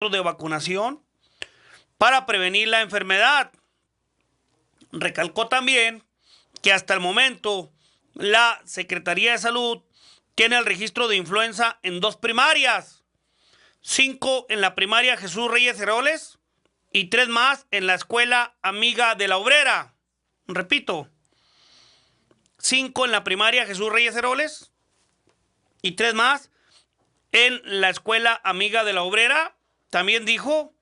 de vacunación para prevenir la enfermedad. Recalcó también que hasta el momento la Secretaría de Salud tiene el registro de influenza en 2 primarias, 5 en la primaria Jesús Reyes Heroles y 3 más en la escuela Amiga de la Obrera. Repito, 5 en la primaria Jesús Reyes Heroles y 3 más en la escuela Amiga de la Obrera. También dijo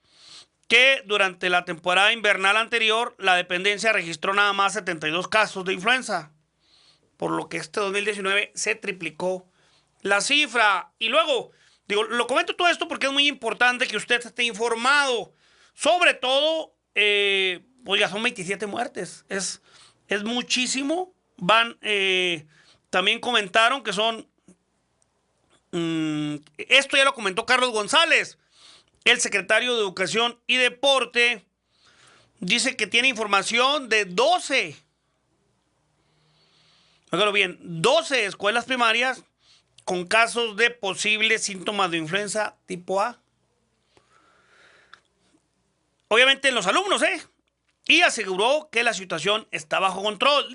que durante la temporada invernal anterior la dependencia registró nada más 72 casos de influenza, por lo que este 2019 se triplicó la cifra. Y luego, lo comento todo esto porque es muy importante que usted esté informado. Sobre todo, oiga, son 27 muertes. Es muchísimo. También comentaron que son... esto ya lo comentó Carlos González, el secretario de Educación y Deporte. Dice que tiene información de 12. Óigalo bien, 12 escuelas primarias con casos de posibles síntomas de influenza tipo A. Obviamente en los alumnos, y aseguró que la situación está bajo control.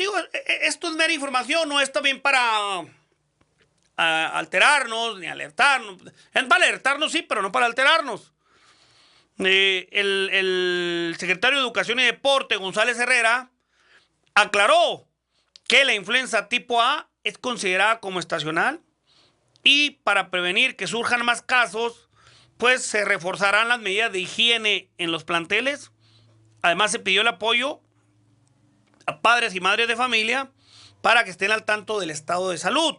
Esto es mera información, no está bien para alterarnos ni alertarnos. Es para alertarnos, sí, pero no para alterarnos. El secretario de Educación y Deporte, González Herrera, aclaró que la influenza tipo A es considerada como estacional y para prevenir que surjan más casos, pues se reforzarán las medidas de higiene en los planteles. Además, se pidió el apoyo a padres y madres de familia para que estén al tanto del estado de salud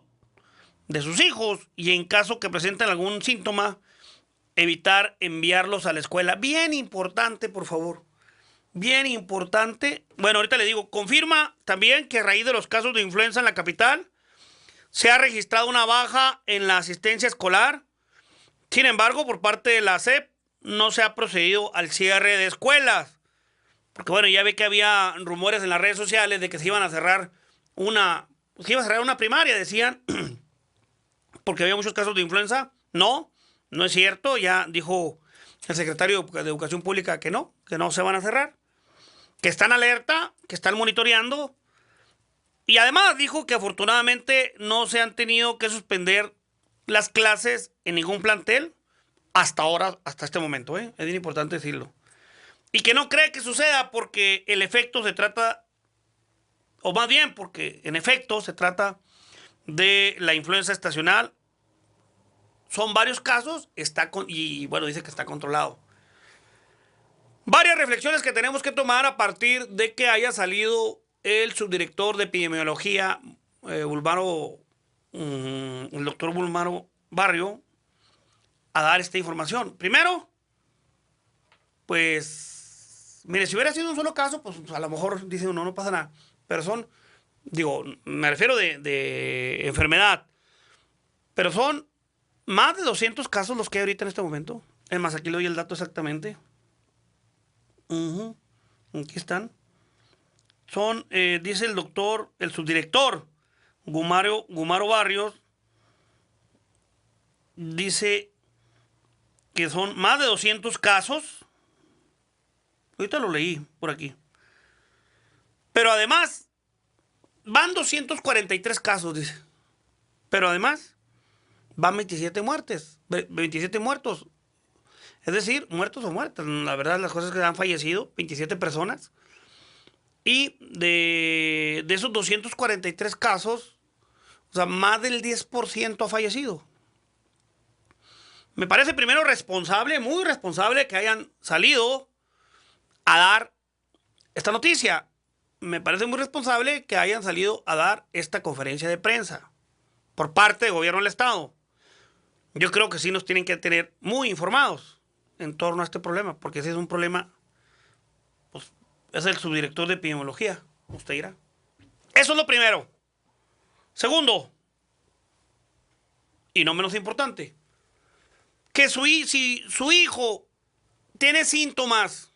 de sus hijos y en caso que presenten algún síntoma, evitar enviarlos a la escuela. Bien importante, por favor. Bien importante. Bueno, ahorita le digo, confirma también que a raíz de los casos de influenza en la capital, se ha registrado una baja en la asistencia escolar. Sin embargo, por parte de la SEP, no se ha procedido al cierre de escuelas. Porque bueno, ya ve que había rumores en las redes sociales de que se iban a cerrar una primaria, decían, porque había muchos casos de influenza. No es cierto. Ya dijo el secretario de Educación Pública que no se van a cerrar, que están alerta, que están monitoreando. Y además dijo que afortunadamente no se han tenido que suspender las clases en ningún plantel hasta ahora, hasta este momento. Es bien importante decirlo. Y que no cree que suceda porque el efecto se trata, o más bien porque en efecto se trata de la influenza estacional. Son varios casos, y bueno, dice que está controlado. Varias reflexiones que tenemos que tomar a partir de que haya salido el subdirector de epidemiología, el doctor Bulmaro Barrio, a dar esta información. Primero, pues, mire, si hubiera sido un solo caso, pues a lo mejor dicen no pasa nada. Pero me refiero de enfermedad. Pero son más de 200 casos los que hay ahorita en este momento. Es más, aquí le doy el dato exactamente. Aquí están. Son, dice el subdirector Gumaro Barrios, dice que son más de 200 casos. Ahorita lo leí por aquí. Pero además, van 243 casos, dice. Pero además, van 27 muertes, 27 muertos. Es decir, muertos o muertas. La verdad, las cosas que han fallecido, 27 personas. Y de esos 243 casos, o sea, más del 10% ha fallecido. Me parece primero responsable, muy responsable, que hayan salido a dar esta noticia. Me parece muy responsable que hayan salido a dar esta conferencia de prensa por parte del gobierno del Estado. Yo creo que sí nos tienen que tener muy informados en torno a este problema, porque ese es un problema, pues es el subdirector de epidemiología, usted dirá. Eso es lo primero. Segundo, y no menos importante, que si su hijo tiene síntomas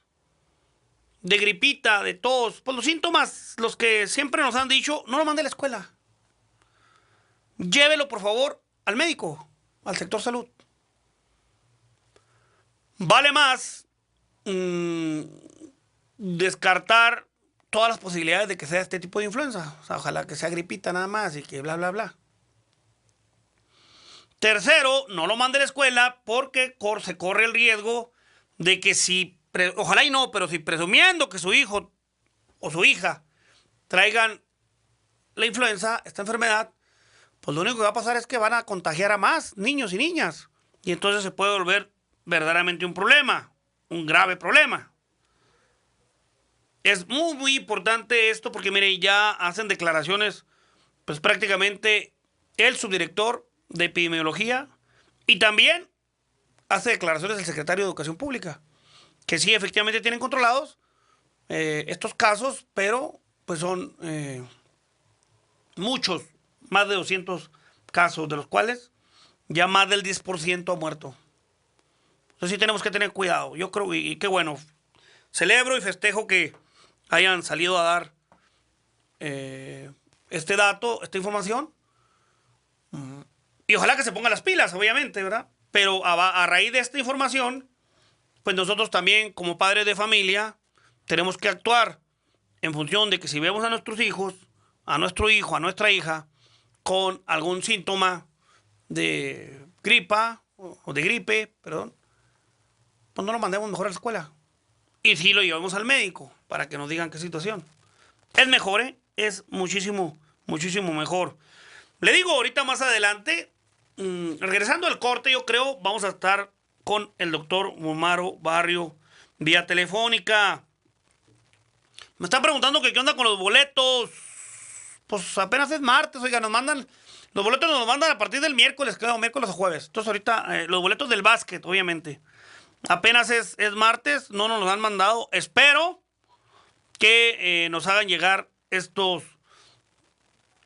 de gripita, de tos, pues los síntomas, los que siempre nos han dicho, no lo mande a la escuela. Llévelo, por favor, al médico, al sector salud. vale más descartar todas las posibilidades de que sea este tipo de influenza. O sea, ojalá que sea gripita nada más y que bla, bla, bla. Tercero, no lo mande a la escuela porque se corre el riesgo de que ojalá y no, pero si presumiendo que su hijo o su hija traigan la influenza, esta enfermedad, pues lo único que va a pasar es que van a contagiar a más niños y niñas. Y entonces se puede volver verdaderamente un problema, un grave problema. Es muy, muy importante esto porque, mire, ya hacen declaraciones, pues prácticamente el subdirector de epidemiología y también hace declaraciones el secretario de Educación Pública, que sí, efectivamente tienen controlados estos casos, pero pues son muchos, más de 200 casos, de los cuales ya más del 10% ha muerto. Entonces sí tenemos que tener cuidado. Yo creo, y qué bueno, celebro y festejo que hayan salido a dar este dato, esta información. Y ojalá que se pongan las pilas, obviamente, ¿verdad? Pero a raíz de esta información, pues nosotros también, como padres de familia, tenemos que actuar en función de que si vemos a nuestros hijos, a nuestro hijo, a nuestra hija, con algún síntoma de gripa, o de gripe, perdón, pues no lo mandemos mejor a la escuela. Y sí lo llevamos al médico, para que nos digan qué situación. Es mejor, ¿eh? Es muchísimo, muchísimo mejor. Le digo ahorita más adelante, regresando al corte, yo creo, vamos a estar con el doctor Omaro Barrio vía telefónica. Me están preguntando que qué onda con los boletos. Pues apenas es martes, oiga, los boletos nos los mandan a partir del miércoles, creo, miércoles o jueves. Entonces ahorita, los boletos del básquet, obviamente. Apenas es martes, no nos los han mandado. Espero que nos hagan llegar estos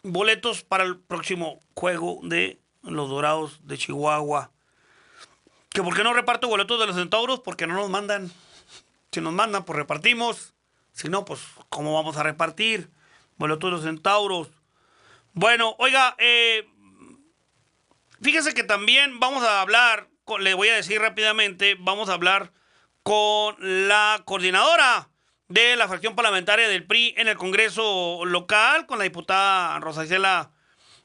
boletos para el próximo juego de los Dorados de Chihuahua. ¿Que por qué no reparto boletos de los Centauros? Porque no nos mandan. Si nos mandan, pues repartimos. Si no, pues ¿cómo vamos a repartir boletos de los Centauros? Bueno, oiga, fíjese que también vamos a hablar, le voy a decir rápidamente, vamos a hablar con la coordinadora de la fracción parlamentaria del PRI en el Congreso local, con la diputada Rosa Isela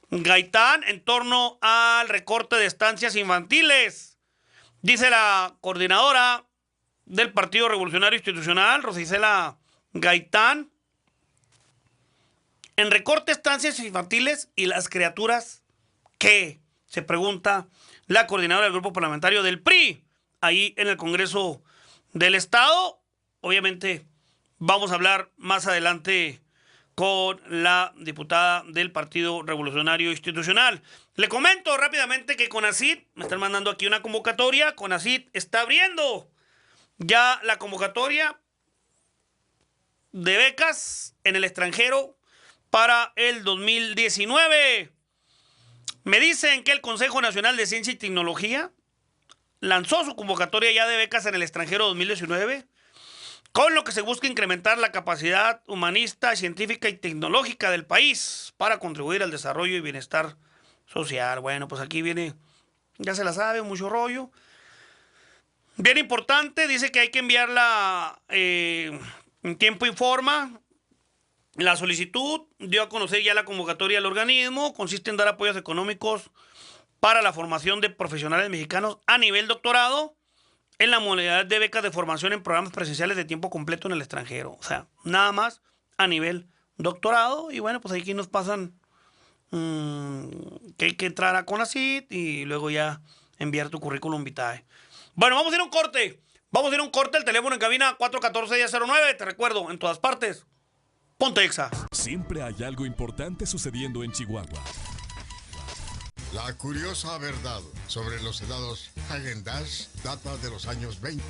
Gaitán, en torno al recorte de estancias infantiles. Dice la coordinadora del Partido Revolucionario Institucional, Rosa Isela Gaitán, en recorte de estancias infantiles y las criaturas, ¿qué? Se pregunta la coordinadora del grupo parlamentario del PRI, ahí en el Congreso del Estado. Obviamente vamos a hablar más adelante con la diputada del Partido Revolucionario Institucional. Le comento rápidamente que CONACYT, me están mandando aquí una convocatoria, CONACYT está abriendo ya la convocatoria de becas en el extranjero para el 2019. Me dicen que el Consejo Nacional de Ciencia y Tecnología lanzó su convocatoria ya de becas en el extranjero 2019, con lo que se busca incrementar la capacidad humanista, científica y tecnológica del país para contribuir al desarrollo y bienestar social. Bueno, pues aquí viene, ya se la sabe, mucho rollo. Bien importante, dice que hay que enviarla en tiempo y forma. La solicitud dio a conocer ya la convocatoria del organismo. Consiste en dar apoyos económicos para la formación de profesionales mexicanos a nivel doctorado en la modalidad de becas de formación en programas presenciales de tiempo completo en el extranjero. O sea, nada más a nivel doctorado. Y bueno, pues aquí nos pasan que hay que entrar a CONACYT y luego ya enviar tu currículum vitae. Bueno, vamos a ir a un corte. Vamos a ir a un corte. El teléfono en cabina 414-1009. Te recuerdo, en todas partes. Ponte Exa. Siempre hay algo importante sucediendo en Chihuahua. La curiosa verdad sobre los helados Häagen-Dazs data de los años 20.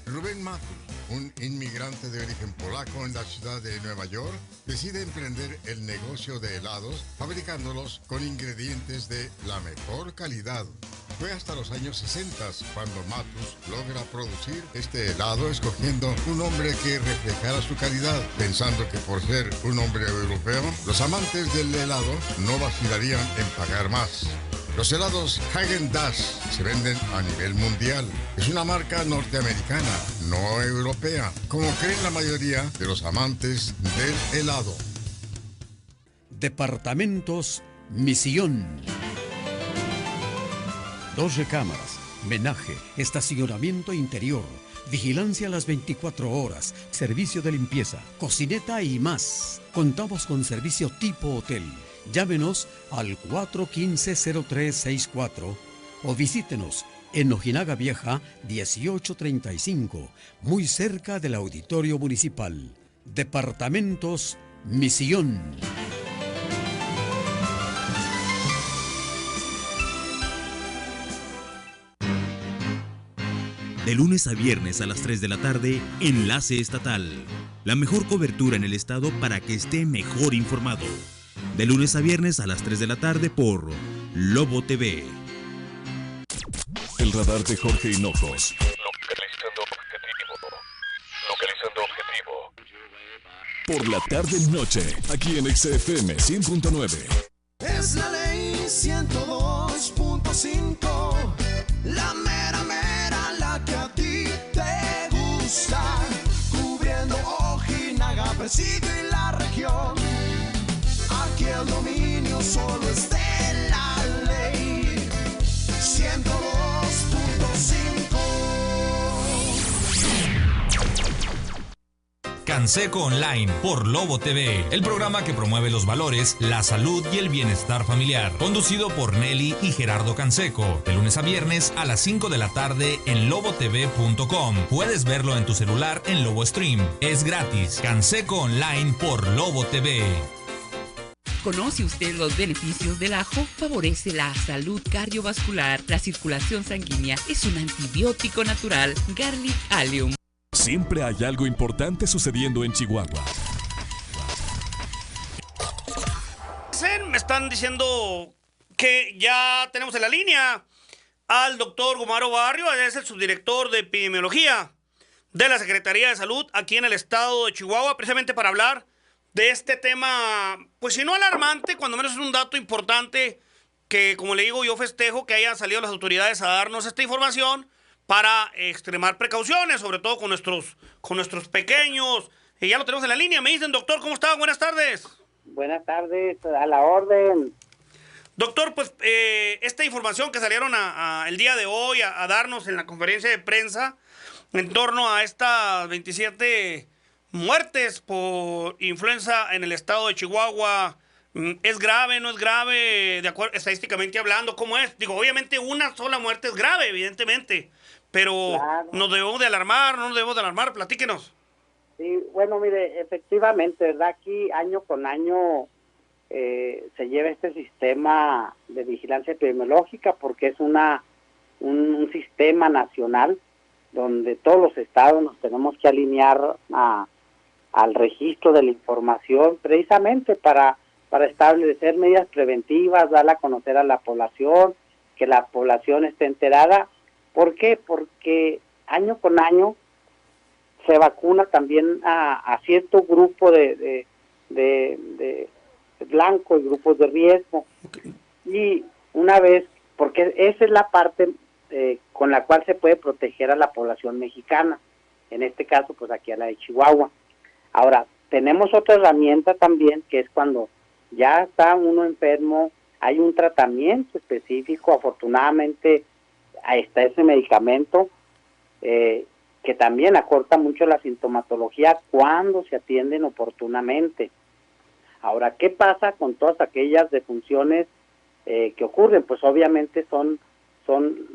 Rubén Matus, un inmigrante de origen polaco en la ciudad de Nueva York, decide emprender el negocio de helados fabricándolos con ingredientes de la mejor calidad. Fue hasta los años 60 cuando Matus logra producir este helado escogiendo un nombre que reflejara su calidad, pensando que por ser un hombre europeo, los amantes del helado no vacilarían en pagar más. Los helados Häagen-Dazs se venden a nivel mundial. Es una marca norteamericana, no europea, como creen la mayoría de los amantes del helado. Departamentos Misión. 2 recámaras, menaje, estacionamiento interior, vigilancia a las 24 horas, servicio de limpieza, cocineta y más. Contamos con servicio tipo hotel. Llámenos al 415-0364 o visítenos en Ojinaga Vieja 1835, muy cerca del Auditorio Municipal. Departamentos Misión. De lunes a viernes a las 3 de la tarde, Enlace Estatal. La mejor cobertura en el estado para que esté mejor informado. De lunes a viernes a las 3 de la tarde por Lobo TV. El radar de Jorge Hinojos. Localizando objetivo. Por la tarde-noche, aquí en XFM 100.9. Es la ley 102.5, la mera mera, la que a ti te gusta, cubriendo Ojinaga, Presidio y la región. Aquí el dominio solo es de la ley 102.5. Canseco Online por Lobo TV, el programa que promueve los valores, la salud y el bienestar familiar. Conducido por Nelly y Gerardo Canseco, de lunes a viernes a las 5 de la tarde en lobotv.com. Puedes verlo en tu celular en Lobo Stream. Es gratis. Canseco Online por Lobo TV. ¿Conoce usted los beneficios del ajo? Favorece la salud cardiovascular, la circulación sanguínea, es un antibiótico natural. Garlic Allium. Siempre hay algo importante sucediendo en Chihuahua. Me están diciendo que ya tenemos en la línea al doctor Gumaro Barrio, es el subdirector de epidemiología de la Secretaría de Salud aquí en el estado de Chihuahua, precisamente para hablar de este tema, pues si no alarmante, cuando menos es un dato importante que, como le digo, yo festejo que hayan salido las autoridades a darnos esta información para extremar precauciones, sobre todo con nuestros pequeños. Y ya lo tenemos en la línea. Me dicen, doctor, ¿cómo está? Buenas tardes. Buenas tardes, a la orden. Doctor, pues esta información que salieron el día de hoy a darnos en la conferencia de prensa en torno a estas 27 muertes por influenza en el estado de Chihuahua, ¿es grave, no es grave? De acuerdo, estadísticamente hablando, ¿cómo es? Digo, obviamente una sola muerte es grave, evidentemente, pero claro. ¿Nos debemos de alarmar, no nos debemos de alarmar? Platíquenos. Sí, bueno, mire, efectivamente, ¿verdad? Aquí año con año se lleva este sistema de vigilancia epidemiológica porque es un sistema nacional donde todos los estados nos tenemos que alinear al registro de la información precisamente para establecer medidas preventivas, darla a conocer a la población, que la población esté enterada. ¿Por qué? Porque año con año se vacuna también a cierto grupo de blanco y grupos de riesgo. Y una vez, porque esa es la parte con la cual se puede proteger a la población mexicana, en este caso pues aquí a la de Chihuahua. Ahora, tenemos otra herramienta también, que es cuando ya está uno enfermo, hay un tratamiento específico, afortunadamente ahí está ese medicamento que también acorta mucho la sintomatología cuando se atienden oportunamente. Ahora, ¿qué pasa con todas aquellas defunciones que ocurren? Pues obviamente son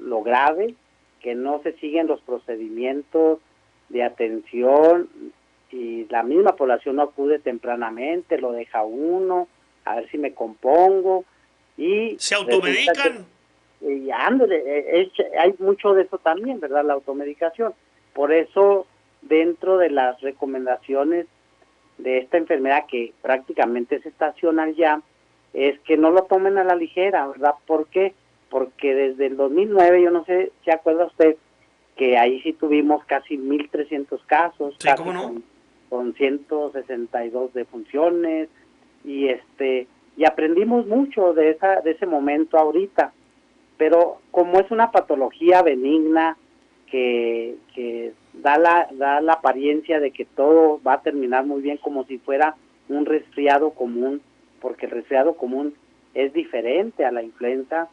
lo grave, que no se siguen los procedimientos de atención y la misma población no acude tempranamente, lo deja uno, a ver si me compongo, y ¿se automedican? Y ándale, hay mucho de eso también, ¿verdad? La automedicación. Por eso, dentro de las recomendaciones de esta enfermedad, que prácticamente es estacional ya, es que no lo tomen a la ligera, ¿verdad? ¿Por qué? Porque desde el 2009, yo no sé si acuerda usted, que ahí sí tuvimos casi 1,300 casos, sí, casi ¿cómo no? con 162 defunciones, y aprendimos mucho de ese momento ahorita. pero como es una patología benigna que da la apariencia de que todo va a terminar muy bien, como si fuera un resfriado común, porque el resfriado común es diferente a la influenza.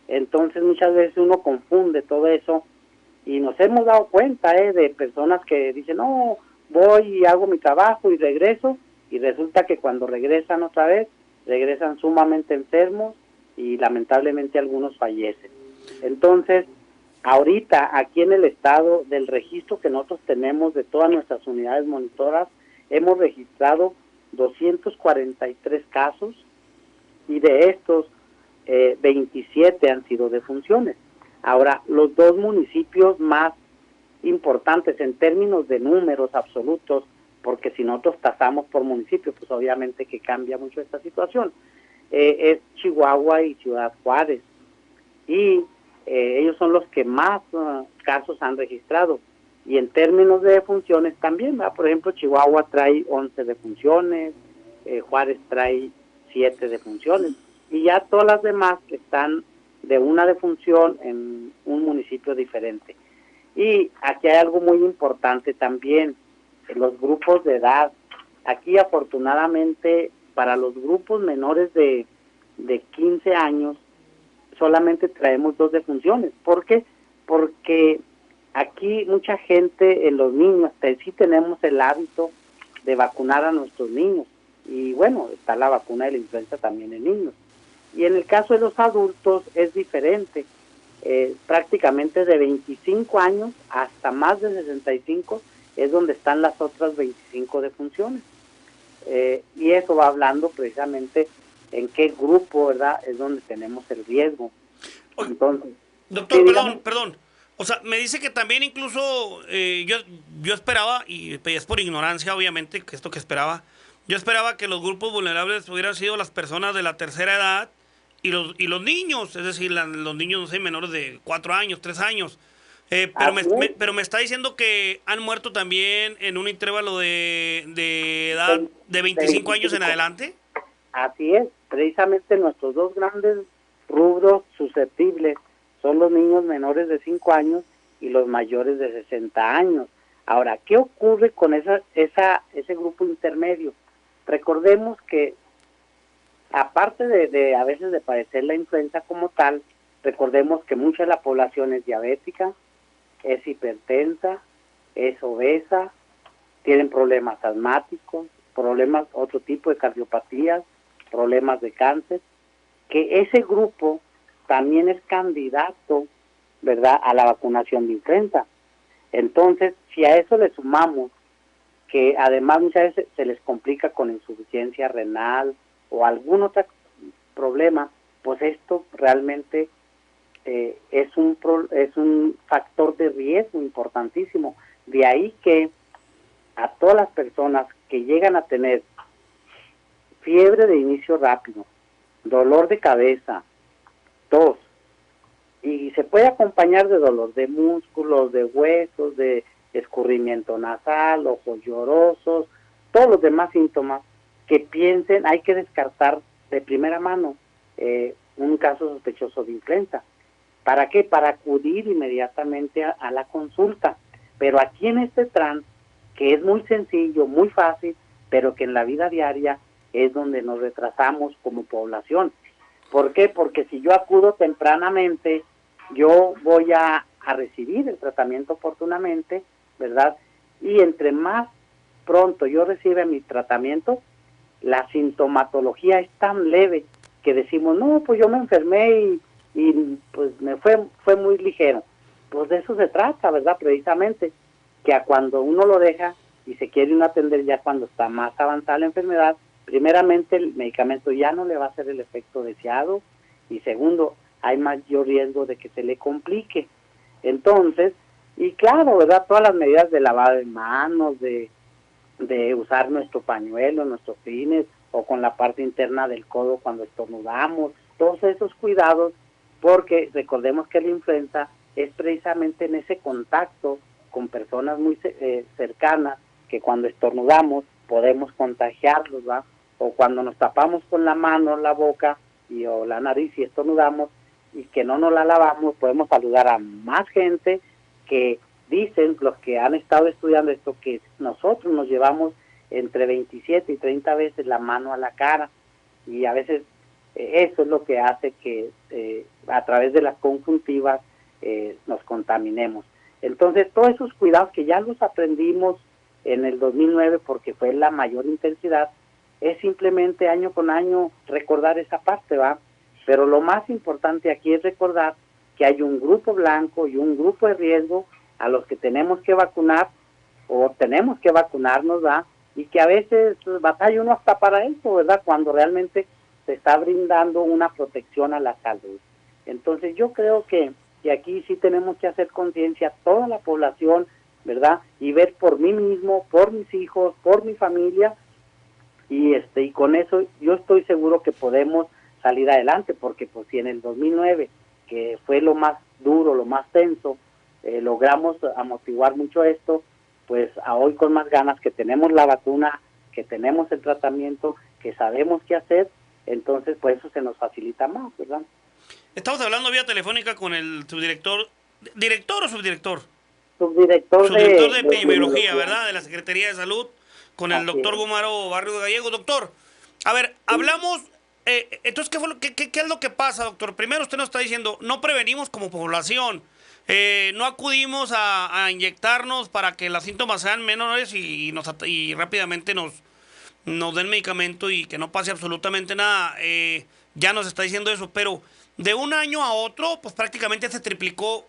Entonces muchas veces uno confunde todo eso y nos hemos dado cuenta de personas que dicen, no, voy y hago mi trabajo y regreso, y resulta que cuando regresan otra vez, regresan sumamente enfermos y lamentablemente algunos fallecen. Entonces, ahorita aquí en el estado, del registro que nosotros tenemos de todas nuestras unidades monitoras, hemos registrado 243 casos, y de estos 27 han sido defunciones. Ahora, los dos municipios más importantes en términos de números absolutos, porque si nosotros tasamos por municipio, pues obviamente que cambia mucho esta situación, es Chihuahua y Ciudad Juárez, y ellos son los que más casos han registrado. Y en términos de defunciones también, ¿verdad? Por ejemplo, Chihuahua trae 11 defunciones, Juárez trae 7 defunciones, y ya todas las demás que están de una defunción en un municipio diferente. Y aquí hay algo muy importante también, los grupos de edad. Aquí afortunadamente para los grupos menores de 15 años solamente traemos 2 defunciones. ¿Por qué? Porque aquí mucha gente, en los niños, sí tenemos el hábito de vacunar a nuestros niños. Y bueno, está la vacuna de la influenza también en niños. Y en el caso de los adultos es diferente. Prácticamente de 25 años hasta más de 65 es donde están las otras 25 defunciones. Y eso va hablando precisamente en qué grupo, ¿verdad?, es donde tenemos el riesgo. Entonces, doctor, perdón. O sea, me dice que también incluso yo esperaba, y es por ignorancia obviamente, que esto que esperaba, yo esperaba que los grupos vulnerables hubieran sido las personas de la tercera edad y los niños, es decir, los niños, no sé, menores de 4 años, 3 años. Pero me está diciendo que han muerto también en un intervalo de edad de 25 años en adelante. Así es, precisamente nuestros dos grandes rubros susceptibles son los niños menores de 5 años y los mayores de 60 años. Ahora, ¿qué ocurre con ese grupo intermedio? Recordemos que aparte de a veces de padecer la influenza como tal, recordemos que mucha de la población es diabética, es hipertensa, es obesa, tienen problemas asmáticos, otro tipo de cardiopatías, problemas de cáncer, que ese grupo también es candidato, ¿verdad?, a la vacunación de influenza. Entonces, si a eso le sumamos que además muchas veces se les complica con insuficiencia renal o algún otro problema, pues esto realmente es un factor de riesgo importantísimo. De ahí que a todas las personas que llegan a tener fiebre de inicio rápido, dolor de cabeza, tos, y se puede acompañar de dolor de músculos, de huesos, de escurrimiento nasal, ojos llorosos, todos los demás síntomas, que piensen, hay que descartar de primera mano un caso sospechoso de influenza. ¿Para qué? Para acudir inmediatamente a la consulta. Pero aquí en este trance, que es muy sencillo, muy fácil, pero que en la vida diaria es donde nos retrasamos como población. ¿Por qué? Porque si yo acudo tempranamente, yo voy a recibir el tratamiento oportunamente, ¿verdad? Y entre más pronto yo reciba mi tratamiento, la sintomatología es tan leve que decimos, no, pues yo me enfermé y pues me fue muy ligero. Pues de eso se trata, ¿verdad? Precisamente, que a cuando uno lo deja y se quiere uno atender ya cuando está más avanzada la enfermedad, primeramente el medicamento ya no le va a hacer el efecto deseado, y segundo, hay mayor riesgo de que se le complique. Entonces, y claro, ¿verdad?, todas las medidas de lavado de manos, de usar nuestro pañuelo, nuestros fines, o con la parte interna del codo cuando estornudamos, todos esos cuidados, porque recordemos que la influenza es precisamente en ese contacto con personas muy cercanas, que cuando estornudamos podemos contagiarlos, ¿va? O cuando nos tapamos con la mano, la boca o la nariz y estornudamos, y que no nos la lavamos, podemos saludar a más gente que dicen, los que han estado estudiando esto, que nosotros nos llevamos entre 27 y 30 veces la mano a la cara, y a veces eso es lo que hace que a través de las conjuntivas nos contaminemos. Entonces, todos esos cuidados que ya los aprendimos en el 2009 porque fue la mayor intensidad, es simplemente año con año recordar esa parte, ¿va? Pero lo más importante aquí es recordar que hay un grupo blanco y un grupo de riesgo a los que tenemos que vacunar o tenemos que vacunarnos, ¿va? Y que a veces batalla uno hasta para eso, ¿verdad? Cuando realmente se está brindando una protección a la salud. Entonces yo creo que aquí sí tenemos que hacer conciencia toda la población, ¿verdad? Y ver por mí mismo, por mis hijos, por mi familia, y con eso yo estoy seguro que podemos salir adelante, porque pues si en el 2009, que fue lo más duro, lo más tenso, logramos amortiguar mucho esto, pues a hoy con más ganas que tenemos la vacuna, que tenemos el tratamiento, que sabemos qué hacer, entonces pues eso se nos facilita más, ¿verdad? Estamos hablando vía telefónica con el subdirector, ¿director o subdirector? Subdirector de epidemiología, ¿verdad? De la Secretaría de Salud, con el doctor es. Gumaro Barrio Gallego. Doctor, a ver, hablamos, entonces, ¿qué es lo que pasa, doctor? Primero usted nos está diciendo, no prevenimos como población, no acudimos a inyectarnos para que los síntomas sean menores y rápidamente nos den medicamento y que no pase absolutamente nada. Ya nos está diciendo eso, pero de un año a otro, pues prácticamente se triplicó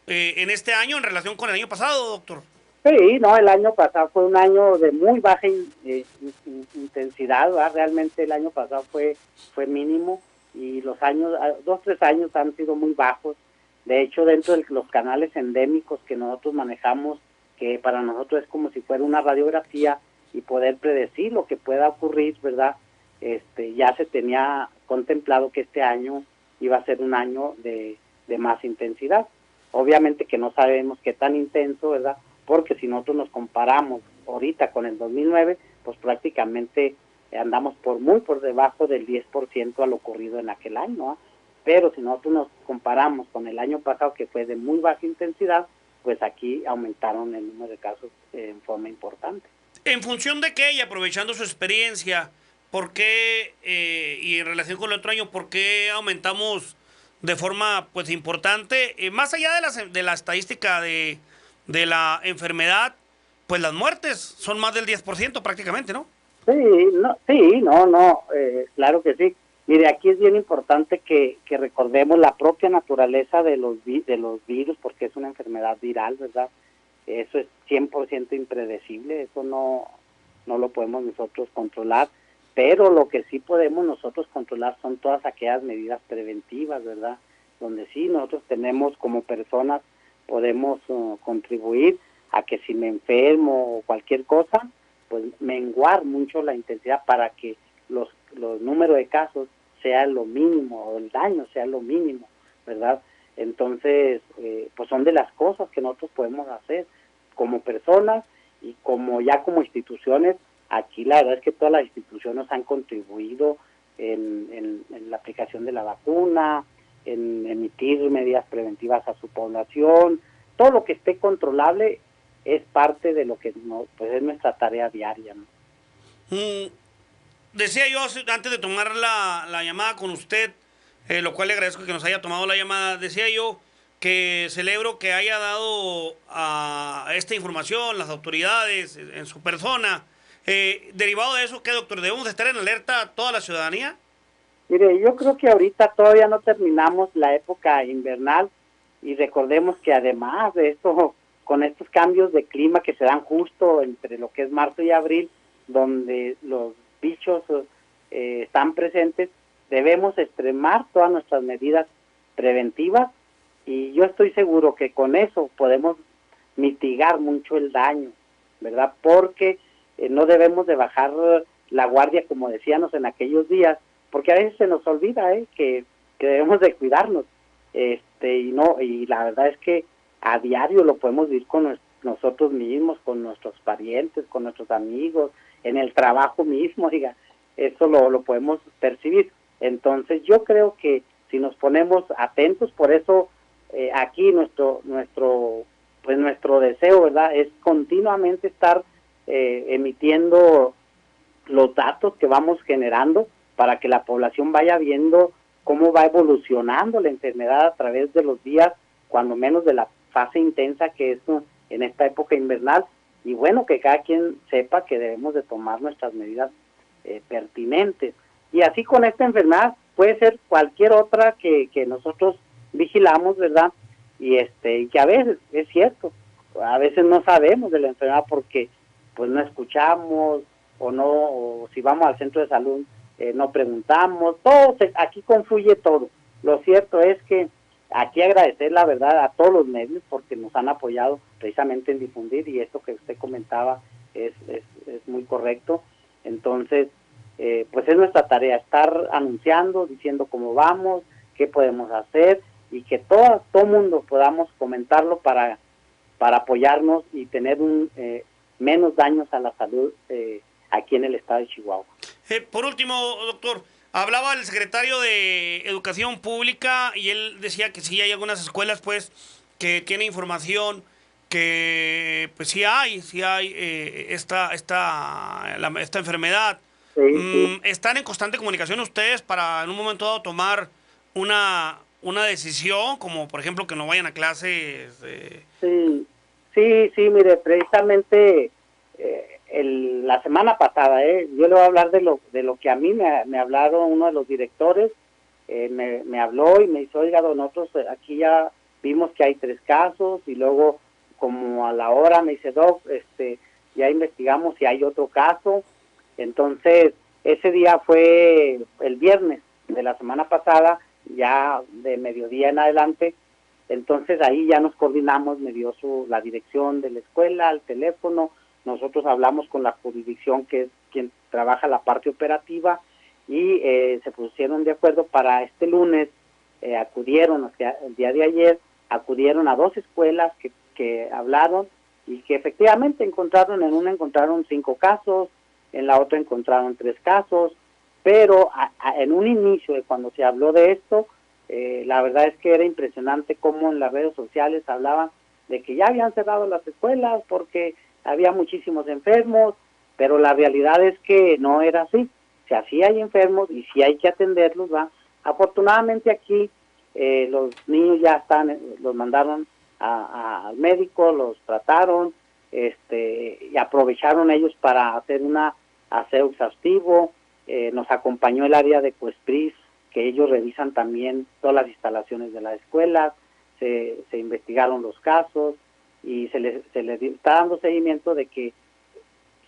en este año en relación con el año pasado, doctor. Sí, no, el año pasado fue un año de muy baja intensidad, ¿verdad? Realmente el año pasado fue mínimo y los años, 2, 3 años han sido muy bajos. De hecho, dentro de los canales endémicos que nosotros manejamos, que para nosotros es como si fuera una radiografía y poder predecir lo que pueda ocurrir, ¿verdad? Ya se tenía contemplado que este año iba a ser un año de más intensidad. Obviamente que no sabemos qué tan intenso, ¿verdad? Porque si nosotros nos comparamos ahorita con el 2009, pues prácticamente andamos muy por debajo del 10% a lo ocurrido en aquel año, ¿no? Pero si nosotros nos comparamos con el año pasado, que fue de muy baja intensidad, pues aquí aumentaron el número de casos en forma importante. En función de qué, y aprovechando su experiencia, ¿por qué, y en relación con el otro año, por qué aumentamos de forma pues importante, más allá de la estadística de la enfermedad, pues las muertes son más del 10% prácticamente, ¿no? Claro que sí. Mire, aquí es bien importante que recordemos la propia naturaleza de los virus, porque es una enfermedad viral, ¿verdad? Eso es 100% impredecible, eso no lo podemos nosotros controlar, pero lo que sí podemos nosotros controlar son todas aquellas medidas preventivas, ¿verdad? Donde sí nosotros tenemos como personas, podemos contribuir a que si me enfermo o cualquier cosa, pues menguar mucho la intensidad para que los números de casos sea lo mínimo o el daño sea lo mínimo, ¿verdad? Entonces, pues son de las cosas que nosotros podemos hacer como personas y como instituciones. Aquí la verdad es que todas las instituciones han contribuido en la aplicación de la vacuna, en emitir medidas preventivas a su población. Todo lo que esté controlable es parte de lo que pues es nuestra tarea diaria, ¿no? Decía yo antes de tomar la llamada con usted, lo cual le agradezco que nos haya tomado la llamada, decía yo que celebro que haya dado a esta información las autoridades en su persona. Derivado de eso, ¿qué, doctor? ¿Debemos estar en alerta toda la ciudadanía? Mire, yo creo que ahorita todavía no terminamos la época invernal y recordemos que además de esto, con estos cambios de clima que se dan justo entre lo que es marzo y abril, donde los bichos están presentes, debemos extremar todas nuestras medidas preventivas y yo estoy seguro que con eso podemos mitigar mucho el daño, ¿verdad? Porque no debemos de bajar la guardia, como decíamos en aquellos días, porque a veces se nos olvida que debemos de cuidarnos, y la verdad es que a diario lo podemos vivir con nosotros mismos, con nuestros parientes, con nuestros amigos, en el trabajo mismo, eso lo podemos percibir. Entonces yo creo que si nos ponemos atentos. Por eso aquí nuestro deseo, ¿verdad?, es continuamente estar emitiendo los datos que vamos generando para que la población vaya viendo cómo va evolucionando la enfermedad a través de los días, cuando menos de la fase intensa que es en esta época invernal, y bueno, que cada quien sepa que debemos de tomar nuestras medidas pertinentes. Y así con esta enfermedad puede ser cualquier otra que nosotros vigilamos, ¿verdad? Y que a veces, es cierto, a veces no sabemos de la enfermedad porque pues no escuchamos, o si vamos al centro de salud no preguntamos, aquí confluye todo. Lo cierto es que aquí agradecer la verdad a todos los medios porque nos han apoyado precisamente en difundir, y esto que usted comentaba es muy correcto. Entonces, pues es nuestra tarea estar anunciando, diciendo cómo vamos, qué podemos hacer, y que todo mundo podamos comentarlo para apoyarnos y tener menos daños a la salud aquí en el estado de Chihuahua. Por último, doctor, hablaba el secretario de Educación Pública y él decía que sí hay algunas escuelas pues que tienen información que pues sí hay esta enfermedad. Sí. ¿Están en constante comunicación ustedes para en un momento dado tomar una decisión, como por ejemplo que no vayan a clases? Sí, mire, precisamente la semana pasada, yo le voy a hablar de lo que a mí me hablaron uno de los directores, me habló y me dice, oiga, nosotros aquí ya vimos que hay 3 casos, y luego como a la hora me dice, doc, ya investigamos si hay otro caso. Entonces, ese día fue el viernes de la semana pasada, ya de mediodía en adelante. Entonces ahí ya nos coordinamos, me dio la dirección de la escuela, el teléfono, nosotros hablamos con la jurisdicción que es quien trabaja la parte operativa, y se pusieron de acuerdo para este lunes. Acudieron, o sea, el día de ayer, acudieron a 2 escuelas que hablaron, y que efectivamente encontraron, en una encontraron 5 casos, en la otra encontraron 3 casos, pero en un inicio de cuando se habló de esto, la verdad es que era impresionante cómo en las redes sociales hablaban de que ya habían cerrado las escuelas porque había muchísimos enfermos, pero la realidad es que no era así. O sea, sí hay enfermos y sí hay que atenderlos, ¿va? Afortunadamente aquí los niños ya los mandaron al médico, los trataron, y aprovecharon ellos para hacer aseo exhaustivo. Nos acompañó el área de COESPRIS, que ellos revisan también todas las instalaciones de la escuela, se investigaron los casos, y se les está dando seguimiento de que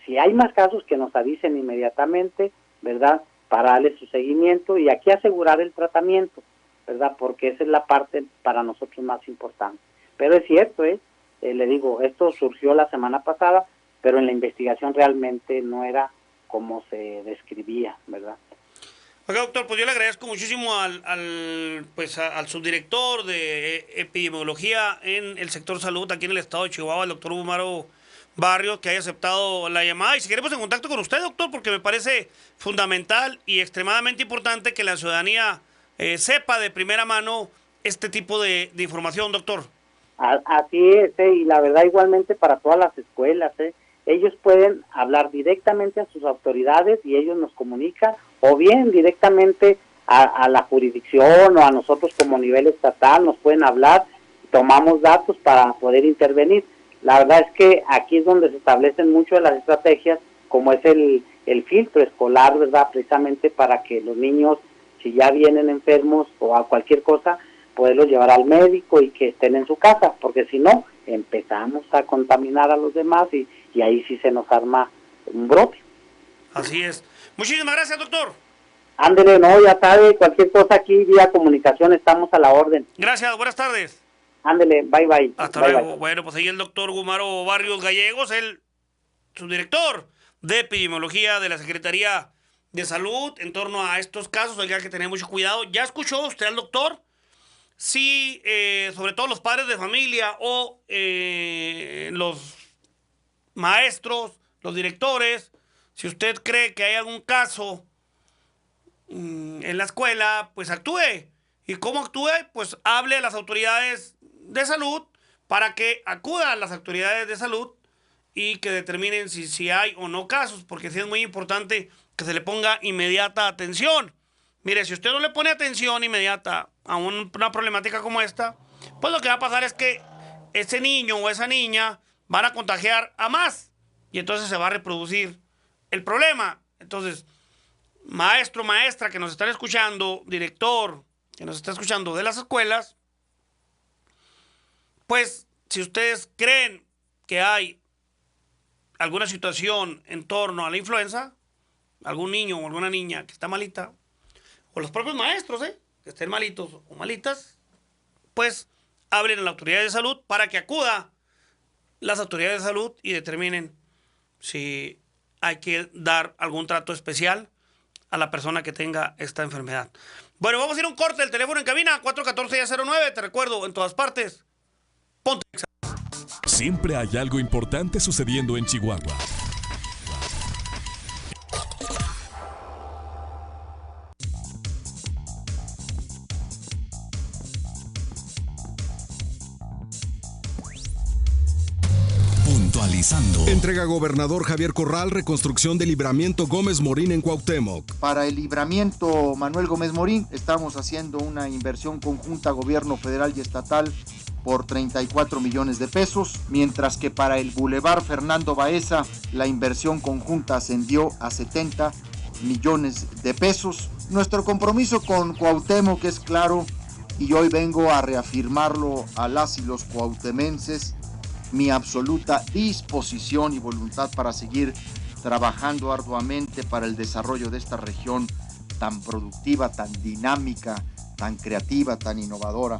si hay más casos que nos avisen inmediatamente, ¿verdad?, para darle su seguimiento y aquí asegurar el tratamiento, ¿verdad?, porque esa es la parte para nosotros más importante. Pero es cierto, le digo, esto surgió la semana pasada, pero en la investigación realmente no era como se describía, ¿verdad? Oiga, doctor, pues yo le agradezco muchísimo al subdirector de epidemiología en el sector salud aquí en el estado de Chihuahua, el doctor Gumaro Barrios, que haya aceptado la llamada, y seguiremos en contacto con usted, doctor, porque me parece fundamental y extremadamente importante que la ciudadanía sepa de primera mano este tipo de información, doctor. Así es, y la verdad igualmente para todas las escuelas, ellos pueden hablar directamente a sus autoridades y ellos nos comunican, o bien directamente a la jurisdicción o a nosotros como nivel estatal nos pueden hablar, tomamos datos para poder intervenir. La verdad es que aquí es donde se establecen mucho de las estrategias, como es el filtro escolar, ¿verdad?, precisamente para que los niños, si ya vienen enfermos o a cualquier cosa, poderlos llevar al médico y que estén en su casa, porque si no, empezamos a contaminar a los demás y ahí sí se nos arma un brote. Así es. Muchísimas gracias, doctor. Ándele, no, ya sabe, cualquier cosa aquí vía comunicación estamos a la orden. Gracias, buenas tardes. Ándele, bye. Hasta bye, luego. bye. Bueno, pues ahí el doctor Gumaro Barrios Gallegos, el subdirector de epidemiología de la Secretaría de Salud en torno a estos casos. Oiga, que tener mucho cuidado. ¿Ya escuchó usted al doctor? Sí, sobre todo los padres de familia o los maestros, los directores, si usted cree que hay algún caso en la escuela, pues actúe y cómo actúe, pues hable a las autoridades de salud para que acuda a las autoridades de salud y que determinen si hay o no casos, porque sí es muy importante que se le ponga inmediata atención. Mire, si usted no le pone atención inmediata a una problemática como esta, pues lo que va a pasar es que ese niño o esa niña van a contagiar a más y entonces se va a reproducir el problema. Entonces, maestro, maestra que nos están escuchando, director que nos está escuchando de las escuelas, pues si ustedes creen que hay alguna situación en torno a la influenza, algún niño o alguna niña que está malita, o los propios maestros, que estén malitos o malitas, pues hablen a la autoridad de salud para que acuda las autoridades de salud y determinen si hay que dar algún trato especial a la persona que tenga esta enfermedad. Bueno, vamos a ir a un corte. El teléfono en cabina, 414-09. Te recuerdo, en todas partes, ponte. Siempre hay algo importante sucediendo en Chihuahua. Puntualizando. Entrega gobernador Javier Corral reconstrucción del libramiento Gómez Morín en Cuauhtémoc. Para el libramiento Manuel Gómez Morín estamos haciendo una inversión conjunta gobierno federal y estatal por 34 millones de pesos, mientras que para el Boulevard Fernando Baeza la inversión conjunta ascendió a 70 millones de pesos. Nuestro compromiso con Cuauhtémoc es claro y hoy vengo a reafirmarlo a las y los cuauhtemenses, mi absoluta disposición y voluntad para seguir trabajando arduamente para el desarrollo de esta región tan productiva, tan dinámica, tan creativa, tan innovadora.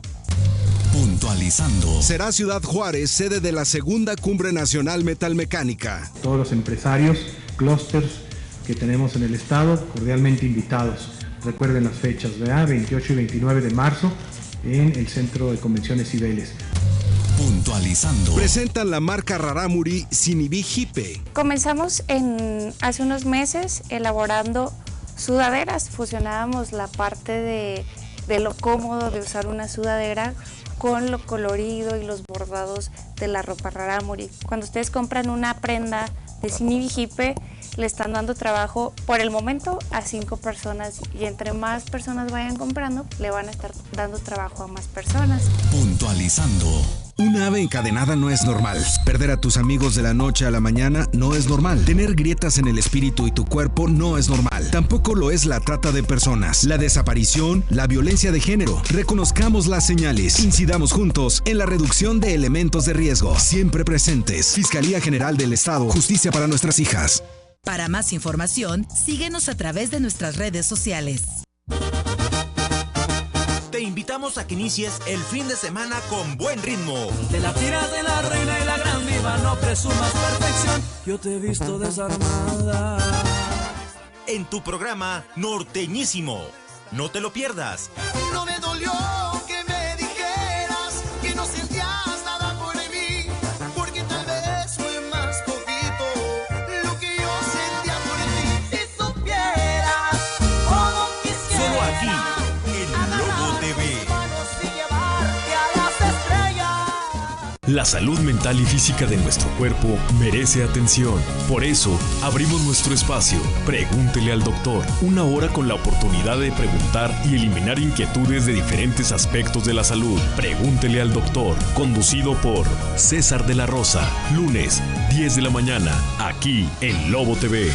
Puntualizando. Será Ciudad Juárez sede de la segunda Cumbre Nacional Metalmecánica. Todos los empresarios, clústeres que tenemos en el estado, cordialmente invitados. Recuerden las fechas, ¿verdad? 28 y 29 de marzo en el Centro de Convenciones Cibeles. Puntualizando. Presentan la marca Rarámuri Sinibí Jipe. Comenzamos hace unos meses elaborando sudaderas. Fusionábamos la parte de lo cómodo de usar una sudadera con lo colorido y los bordados de la ropa Rarámuri. Cuando ustedes compran una prenda de Sinibí Jipe, le están dando trabajo por el momento a 5 personas y entre más personas vayan comprando, le van a estar dando trabajo a más personas. Puntualizando. Una ave encadenada no es normal. Perder a tus amigos de la noche a la mañana no es normal. Tener grietas en el espíritu y tu cuerpo no es normal. Tampoco lo es la trata de personas, la desaparición, la violencia de género. Reconozcamos las señales. Incidamos juntos en la reducción de elementos de riesgo. Siempre presentes. Fiscalía General del Estado. Justicia para nuestras hijas. Para más información, síguenos a través de nuestras redes sociales. Te invitamos a que inicies el fin de semana con buen ritmo. De la tira de la reina y la gran diva, no presumas perfección. Yo te he visto desarmada. En tu programa Norteñísimo. No te lo pierdas. No me dolió que me dijeras que no sentías nada por mí, porque tal vez fue más poquito lo que yo sentía por ti. Si supieras cómo quisiera. Solo aquí. La salud mental y física de nuestro cuerpo merece atención. Por eso, abrimos nuestro espacio, Pregúntele al Doctor. Una hora con la oportunidad de preguntar y eliminar inquietudes de diferentes aspectos de la salud. Pregúntele al Doctor, conducido por César de la Rosa. Lunes, 10 de la mañana, aquí en Lobo TV.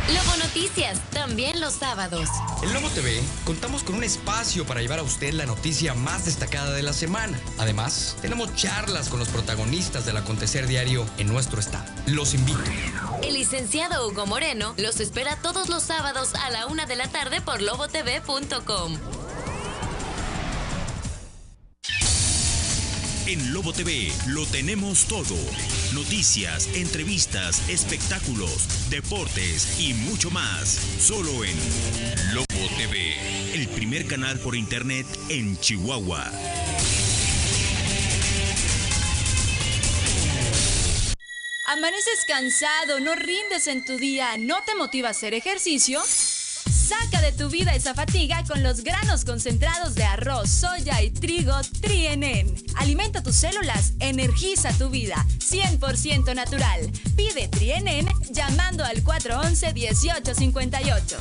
Lobo Noticias, también los sábados. En Lobo TV contamos con un espacio para llevar a usted la noticia más destacada de la semana. Además, tenemos charlas con los protagonistas del acontecer diario en nuestro estado. Los invito. El licenciado Hugo Moreno los espera todos los sábados a la 1 de la tarde por lobotv.com. En Lobo TV lo tenemos todo. Noticias, entrevistas, espectáculos, deportes y mucho más. Solo en Lobo TV, el primer canal por internet en Chihuahua. ¿Amaneces cansado, no rindes en tu día, no te motiva a hacer ejercicio? Saca de tu vida esa fatiga con los granos concentrados de arroz, soya y trigo Trienen. Alimenta tus células, energiza tu vida. 100% natural. Pide Trienen llamando al 411-1858.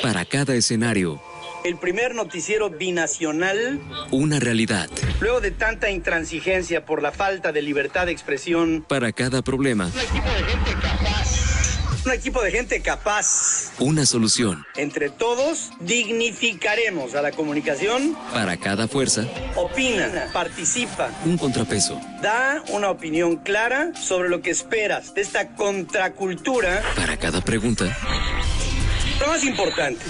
Para cada escenario, el primer noticiero binacional, una realidad. Luego de tanta intransigencia por la falta de libertad de expresión. Para cada problema, Un equipo de gente capaz. una solución. Entre todos, dignificaremos a la comunicación. Para cada fuerza, Opina, participa, un contrapeso. da una opinión clara sobre lo que esperas de esta contracultura. Para cada pregunta, Lo más importante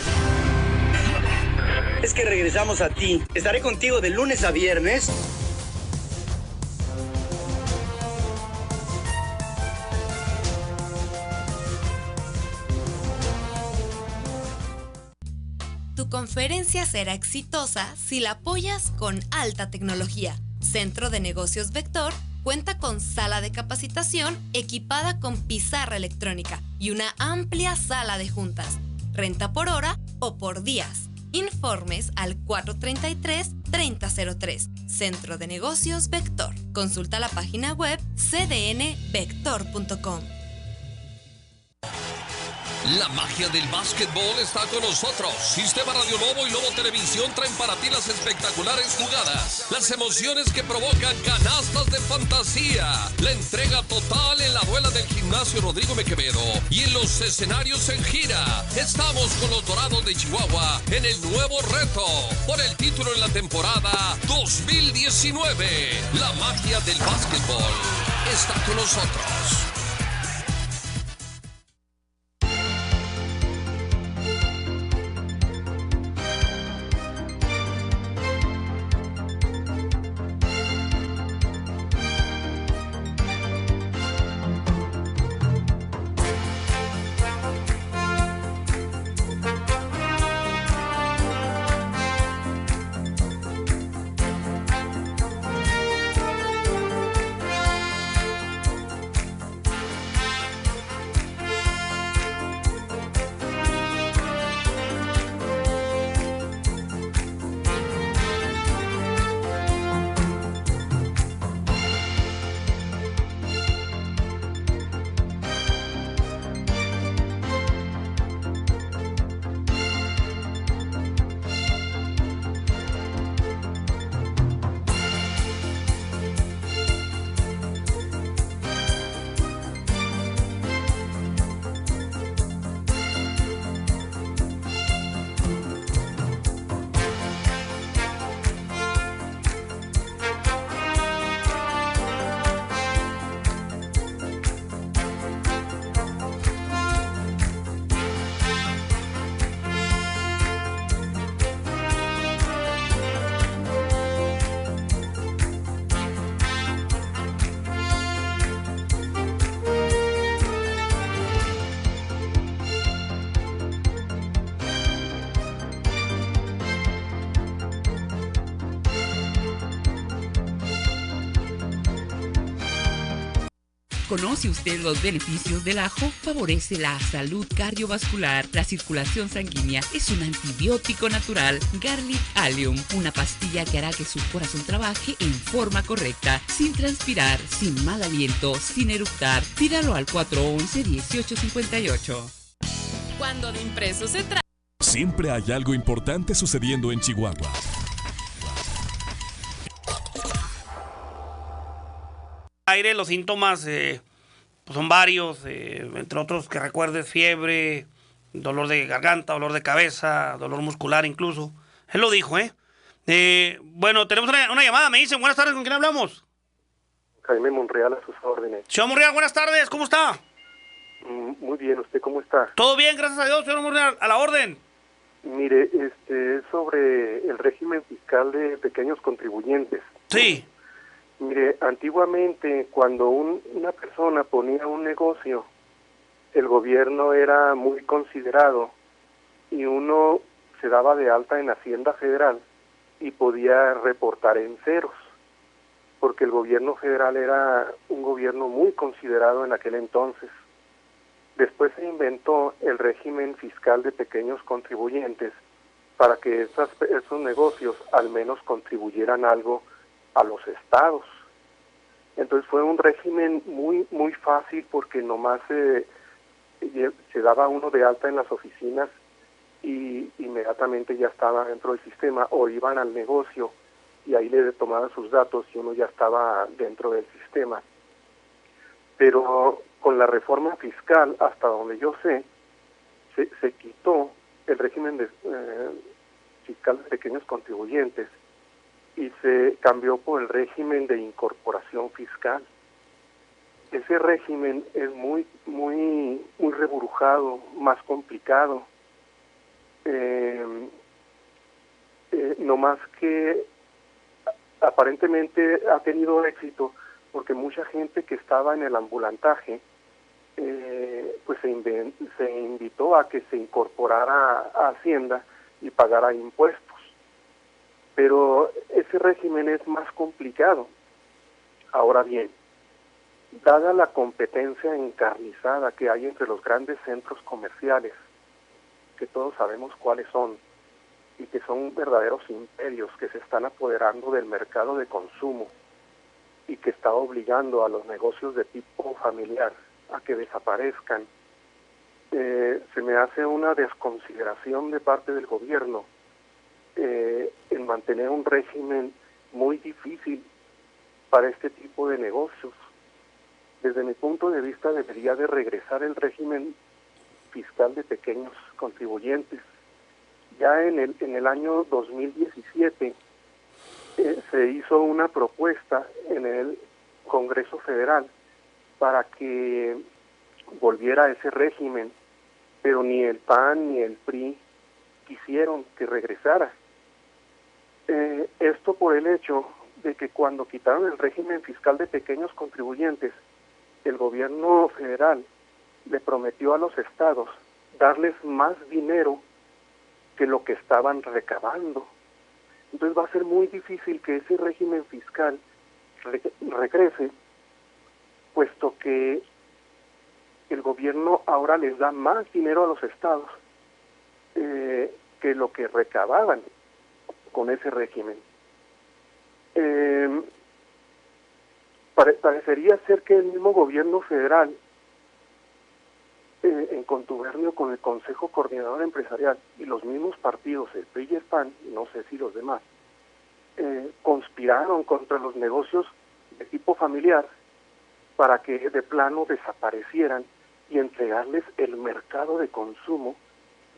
es que regresamos a ti. Estaré contigo de lunes a viernes. Tu conferencia será exitosa si la apoyas con alta tecnología. Centro de Negocios Vector cuenta con sala de capacitación equipada con pizarra electrónica y una amplia sala de juntas. Renta por hora o por días. Informes al 433-3003. Centro de Negocios Vector. Consulta la página web cdnvector.com. La magia del básquetbol está con nosotros. Sistema Radio Lobo y Lobo Televisión traen para ti las espectaculares jugadas, las emociones que provocan canastas de fantasía, la entrega total en la duela del Gimnasio Rodrigo Mequevedo y en los escenarios en gira. Estamos con los Dorados de Chihuahua en el nuevo reto por el título en la temporada 2019. La magia del básquetbol está con nosotros. ¿Conoce usted los beneficios del ajo? Favorece la salud cardiovascular, la circulación sanguínea, es un antibiótico natural. Garlic Allium, una pastilla que hará que su corazón trabaje en forma correcta, sin transpirar, sin mal aliento, sin eructar. Pídalo al 411-1858. Cuando de impreso se trata. Siempre hay algo importante sucediendo en Chihuahua. Aire, los síntomas pues son varios, entre otros que recuerdes fiebre, dolor de garganta, dolor de cabeza, dolor muscular incluso. Él lo dijo, bueno, tenemos una llamada, me dicen, buenas tardes, ¿con quién hablamos? Jaime Monreal, a sus órdenes. Señor Monreal, buenas tardes, ¿cómo está? Muy bien, ¿usted cómo está? Todo bien, gracias a Dios, señor Monreal, a la orden. Mire, es sobre el régimen fiscal de pequeños contribuyentes. Sí. Mire, antiguamente cuando una persona ponía un negocio, el gobierno era muy considerado y uno se daba de alta en Hacienda Federal y podía reportar en ceros, porque el gobierno federal era un gobierno muy considerado en aquel entonces. Después se inventó el régimen fiscal de pequeños contribuyentes para que esos negocios al menos contribuyeran algo a los estados. Entonces fue un régimen muy fácil porque nomás se daba uno de alta en las oficinas y inmediatamente ya estaba dentro del sistema, o iban al negocio y ahí le tomaban sus datos y uno ya estaba dentro del sistema. Pero con la reforma fiscal, hasta donde yo sé, se quitó el régimen fiscal de pequeños contribuyentes y se cambió por el régimen de incorporación fiscal. Ese régimen es muy reburujado, más complicado, no más que aparentemente ha tenido éxito porque mucha gente que estaba en el ambulantaje pues se invitó a que se incorporara a Hacienda y pagara impuestos. Pero ese régimen es más complicado. Ahora bien, dada la competencia encarnizada que hay entre los grandes centros comerciales, que todos sabemos cuáles son, y que son verdaderos imperios que se están apoderando del mercado de consumo y que está obligando a los negocios de tipo familiar a que desaparezcan, se me hace una desconsideración de parte del gobierno en mantener un régimen muy difícil para este tipo de negocios. Desde mi punto de vista debería de regresar el régimen fiscal de pequeños contribuyentes. Ya en el año 2017 se hizo una propuesta en el Congreso Federal para que volviera a ese régimen, pero ni el PAN ni el PRI quisieron que regresara. Esto por el hecho de que cuando quitaron el régimen fiscal de pequeños contribuyentes, el gobierno federal le prometió a los estados darles más dinero que lo que estaban recabando. Entonces va a ser muy difícil que ese régimen fiscal regrese, puesto que el gobierno ahora les da más dinero a los estados que lo que recababan con ese régimen. Parecería ser que el mismo gobierno federal, en contubernio con el Consejo Coordinador Empresarial y los mismos partidos, el PRI y el PAN, no sé si los demás, conspiraron contra los negocios de tipo familiar para que de plano desaparecieran y entregarles el mercado de consumo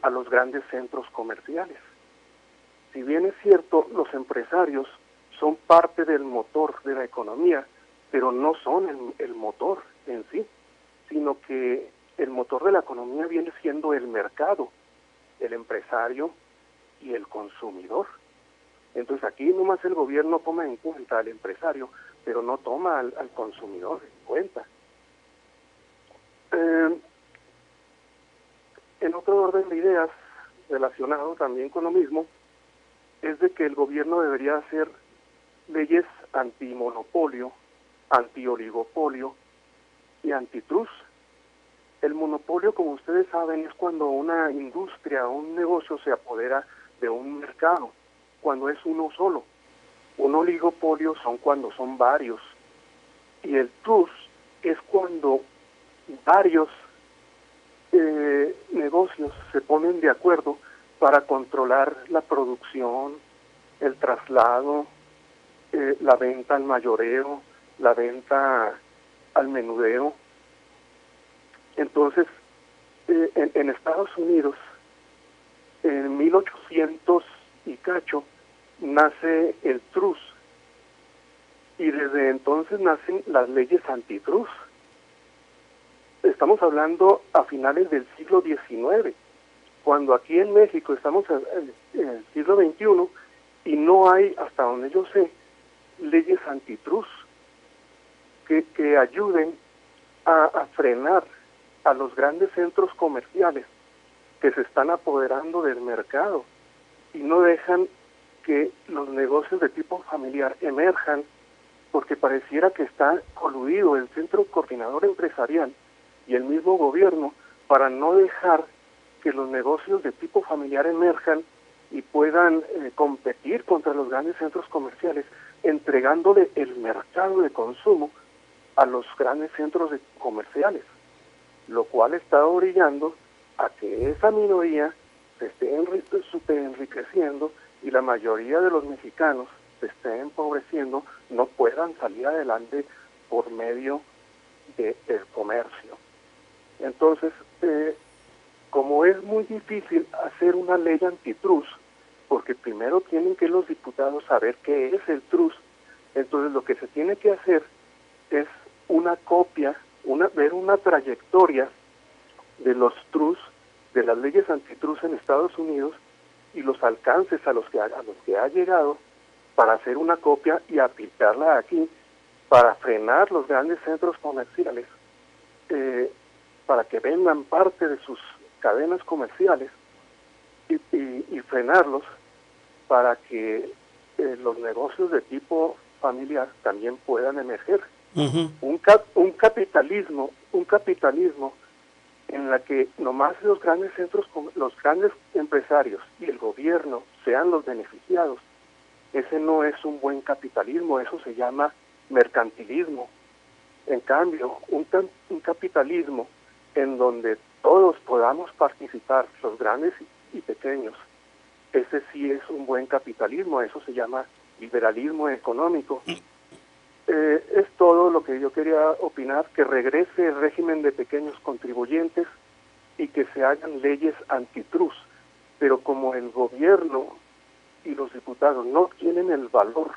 a los grandes centros comerciales. Si bien es cierto, los empresarios son parte del motor de la economía, pero no son el motor en sí, sino que el motor de la economía viene siendo el mercado, el empresario y el consumidor. Entonces aquí nomás el gobierno toma en cuenta al empresario, pero no toma al consumidor en cuenta. En otro orden de ideas, relacionado también con lo mismo, es de que el gobierno debería hacer leyes antimonopolio, antioligopolio y antitrust. El monopolio, como ustedes saben, es cuando una industria o un negocio se apodera de un mercado, cuando es uno solo. Un oligopolio son cuando son varios. Y el trust es cuando varios negocios se ponen de acuerdo para controlar la producción, el traslado, la venta al mayoreo, la venta al menudeo. Entonces, en Estados Unidos, en 1800 y cacho, nace el trust, y desde entonces nacen las leyes antitrust. Estamos hablando a finales del siglo XIX, cuando aquí en México estamos en el siglo XXI y no hay, hasta donde yo sé, leyes antitrust que ayuden a frenar a los grandes centros comerciales que se están apoderando del mercado y no dejan que los negocios de tipo familiar emerjan, porque pareciera que está coludido el Centro Coordinador Empresarial y el mismo gobierno para no dejar que los negocios de tipo familiar emerjan y puedan competir contra los grandes centros comerciales, entregándole el mercado de consumo a los grandes centros comerciales, lo cual está orillando a que esa minoría se esté enriqueciendo y la mayoría de los mexicanos se esté empobreciendo, no puedan salir adelante por medio del comercio. Entonces, como es muy difícil hacer una ley antitrust, porque primero tienen que los diputados saber qué es el trust, entonces lo que se tiene que hacer es una copia, ver una trayectoria de los trusts, de las leyes antitrust en Estados Unidos y los alcances a los que ha llegado, para hacer una copia y aplicarla aquí, para frenar los grandes centros comerciales, para que vendan parte de sus cadenas comerciales y frenarlos para que los negocios de tipo familiar también puedan emerger. Un capitalismo en la que nomás los grandes empresarios y el gobierno sean los beneficiados, ese no es un buen capitalismo, eso se llama mercantilismo. En cambio, un capitalismo en donde todos podamos participar, los grandes y pequeños, ese sí es un buen capitalismo, eso se llama liberalismo económico. Es todo lo que yo quería opinar, que regrese el régimen de pequeños contribuyentes y que se hagan leyes antitrust, pero como el gobierno y los diputados no tienen el valor,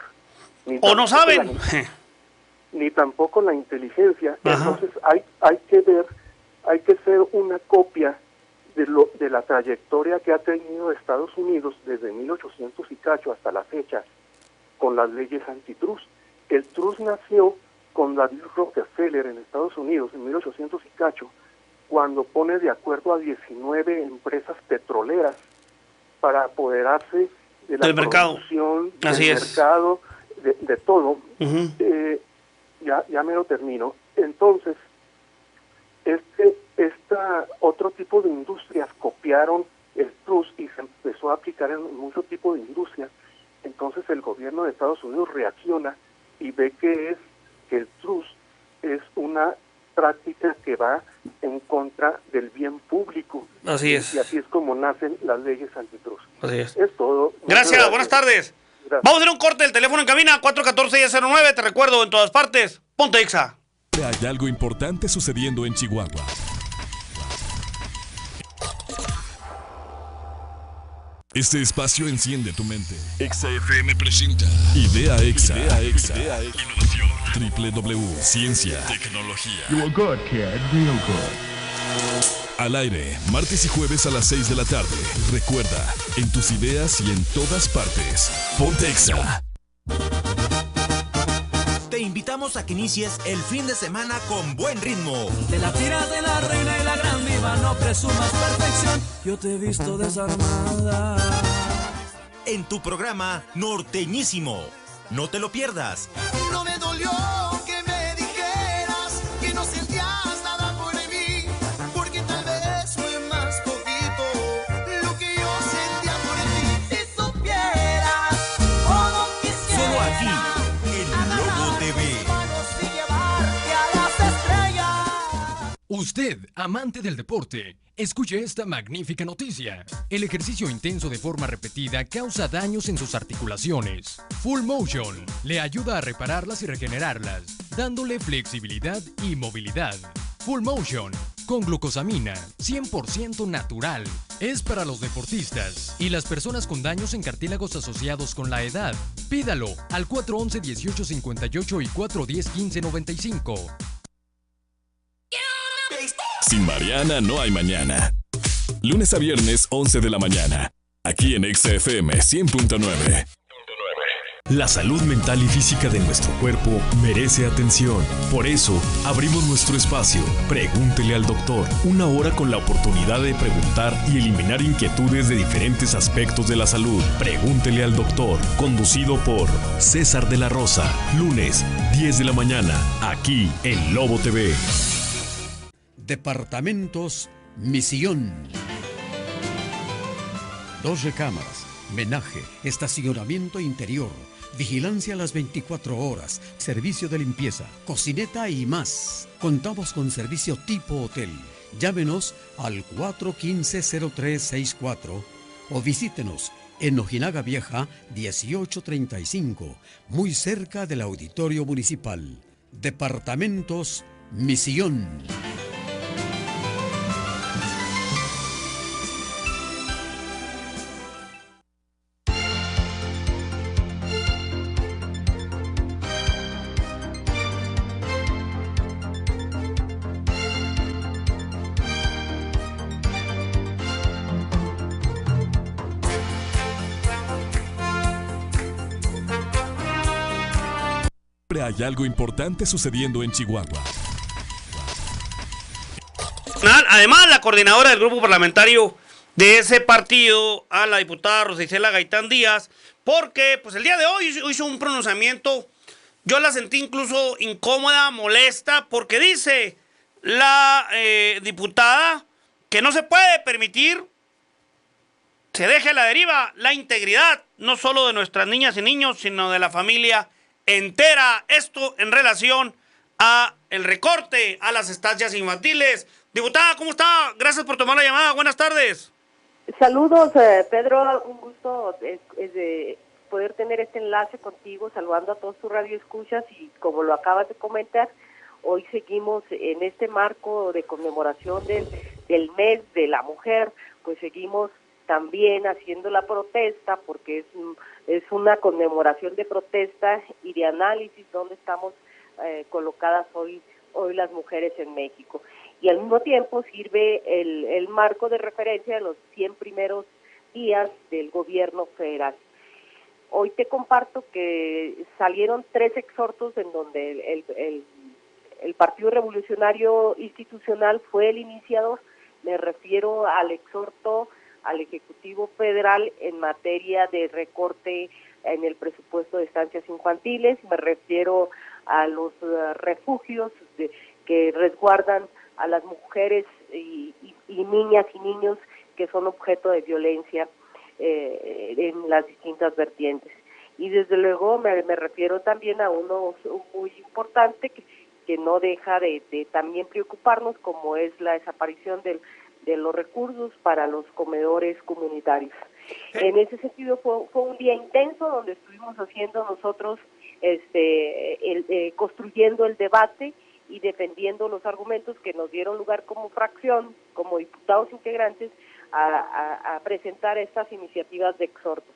o no saben, ni tampoco la inteligencia, entonces hay que ser una copia de la trayectoria que ha tenido Estados Unidos desde 1800 y cacho hasta la fecha con las leyes antitrust. El trust nació con David Rockefeller en Estados Unidos en 1800 y cacho, cuando pone de acuerdo a 19 empresas petroleras para apoderarse de la producción, del mercado, de todo. Ya me lo termino. Entonces, otro tipo de industrias copiaron el trust y se empezó a aplicar en mucho tipo de industrias. Entonces el gobierno de Estados Unidos reacciona y ve que el trust es una práctica que va en contra del bien público. Así es. Y así es como nacen las leyes antitrust. Así es. Es todo. Gracias, buenas tardes. Gracias. Vamos a hacer un corte del teléfono en cabina, 414-1009, te recuerdo, en todas partes. Ponte Exa. Hay algo importante sucediendo en Chihuahua. Este espacio enciende tu mente. Exa FM presenta Idea Exa. Innovación. Ciencia. Tecnología. You were good, kid. Real good. Al aire, martes y jueves a las 6 de la tarde. Recuerda, en tus ideas y en todas partes. Ponte Exa. Te invitamos a que inicies el fin de semana con buen ritmo. De la tira de la reina y la gran diva, no presumas perfección. Yo te he visto desarmada. En tu programa Norteñísimo. No te lo pierdas. No me dolió que me dijeras que no sentías nada por mí, porque tal vez fue más poquito lo que yo sentía por ti. Si supieras cómo quisiera. Solo aquí, en Lobo TV. Usted, amante del deporte, escuche esta magnífica noticia. El ejercicio intenso de forma repetida causa daños en sus articulaciones. Full Motion le ayuda a repararlas y regenerarlas, dándole flexibilidad y movilidad. Full Motion, con glucosamina, 100% natural. Es para los deportistas y las personas con daños en cartílagos asociados con la edad. Pídalo al 411-1858 y 410-1595. Sin Mariana no hay mañana. Lunes a viernes, 11 de la mañana. Aquí en Exa FM 100.9. La salud mental y física de nuestro cuerpo merece atención. Por eso, abrimos nuestro espacio. Pregúntele al doctor. Una hora con la oportunidad de preguntar y eliminar inquietudes de diferentes aspectos de la salud. Pregúntele al doctor. Conducido por César de la Rosa. Lunes, 10 de la mañana. Aquí en Lobo TV. Departamentos Misión. 2 recámaras, menaje, estacionamiento interior, vigilancia a las 24 horas, servicio de limpieza, cocineta y más. Contamos con servicio tipo hotel. Llámenos al 415-0364 o visítenos en Ojinaga Vieja 1835, muy cerca del Auditorio Municipal. Departamentos Misión. Hay algo importante sucediendo en Chihuahua. Además, la coordinadora del grupo parlamentario de ese partido, a la diputada Rosa Isela Gaitán Díaz, porque pues el día de hoy hizo un pronunciamiento, yo la sentí incluso incómoda, molesta, porque dice la diputada que no se puede permitir se deje a la deriva la integridad, no solo de nuestras niñas y niños, sino de la familia entera. Esto en relación a el recorte a las estancias infantiles. Diputada, ¿cómo está? Gracias por tomar la llamada. Buenas tardes. Saludos, Pedro. Un gusto de poder tener este enlace contigo, saludando a todos tus radioescuchas, y como lo acabas de comentar, hoy seguimos en este marco de conmemoración del mes de la mujer, pues seguimos también haciendo la protesta, porque es una conmemoración de protesta y de análisis donde estamos colocadas hoy las mujeres en México. Y al mismo tiempo sirve el marco de referencia de los 100 primeros días del gobierno federal. Hoy te comparto que salieron 3 exhortos en donde el Partido Revolucionario Institucional fue el iniciador. Me refiero al exhorto al Ejecutivo Federal en materia de recorte en el presupuesto de estancias infantiles, me refiero a los refugios que resguardan a las mujeres y niñas y niños que son objeto de violencia en las distintas vertientes. Y desde luego me refiero también a uno muy importante que no deja de también preocuparnos, como es la desaparición de los recursos para los comedores comunitarios. En ese sentido fue un día intenso donde estuvimos haciendo nosotros construyendo el debate y defendiendo los argumentos que nos dieron lugar como fracción, como diputados integrantes, a presentar estas iniciativas de exhorto.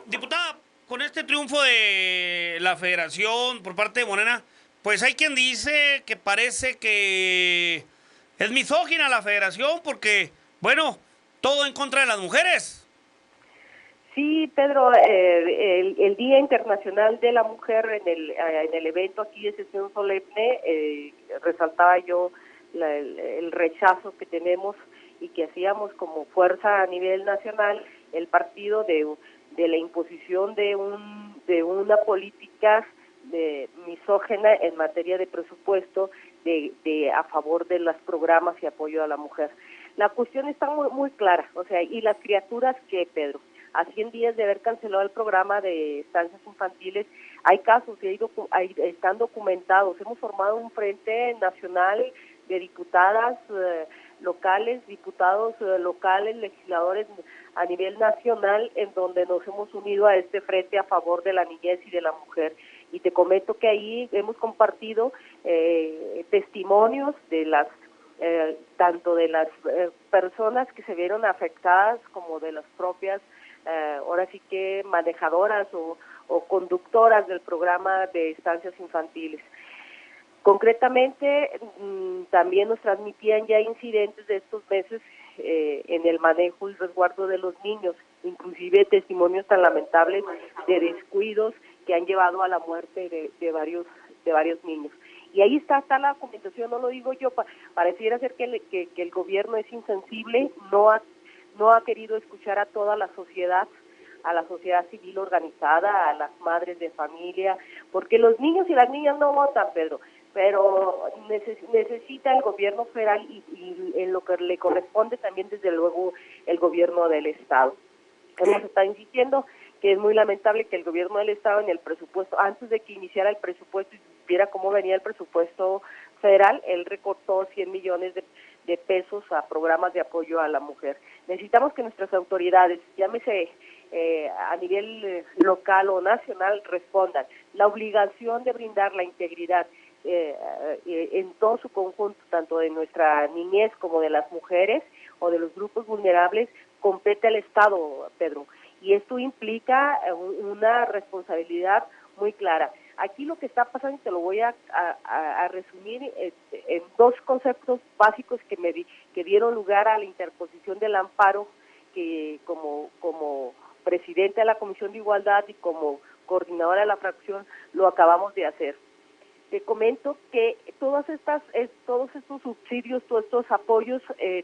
Diputada, con este triunfo de la Federación por parte de Morena, pues hay quien dice que parece que es misógina la Federación porque, bueno, todo en contra de las mujeres. Sí, Pedro, el Día Internacional de la Mujer en el evento aquí de sesión solemne, resaltaba yo el rechazo que tenemos y que hacíamos como fuerza a nivel nacional el partido de la imposición de una política misógena en materia de presupuesto a favor de los programas y apoyo a la mujer. La cuestión está muy, muy clara, o sea, y las criaturas que, Pedro, a 100 días de haber cancelado el programa de estancias infantiles, hay casos que están documentados. Hemos formado un frente nacional de diputadas locales, diputados locales, legisladores a nivel nacional, en donde nos hemos unido a este frente a favor de la niñez y de la mujer. Y te comento que ahí hemos compartido testimonios de las tanto de las personas que se vieron afectadas como de las propias ahora sí que manejadoras o conductoras del programa de estancias infantiles. Concretamente, también nos transmitían ya incidentes de estos meses en el manejo y resguardo de los niños, inclusive testimonios tan lamentables de descuidos que han llevado a la muerte de varios niños. Y ahí está la documentación, no lo digo yo, pareciera ser que el gobierno es insensible, no ha querido escuchar a toda la sociedad civil organizada, a las madres de familia, porque los niños y las niñas no votan, Pedro. pero necesita el gobierno federal y en lo que le corresponde también desde luego el gobierno del estado. Hemos estado insistiendo que es muy lamentable que el gobierno del estado en el presupuesto, antes de que iniciara el presupuesto y viera cómo venía el presupuesto federal, él recortó 100 millones de pesos a programas de apoyo a la mujer. Necesitamos que nuestras autoridades, llámese a nivel local o nacional, respondan. La obligación de brindar la integridad en todo su conjunto, tanto de nuestra niñez como de las mujeres o de los grupos vulnerables, compete al Estado, Pedro. Y esto implica una responsabilidad muy clara. Aquí lo que está pasando, y te lo voy a resumir en dos conceptos básicos que dieron lugar a la interposición del amparo, que como presidente de la Comisión de Igualdad y como coordinadora de la fracción lo acabamos de hacer. Te comento que todos estos subsidios, todos estos apoyos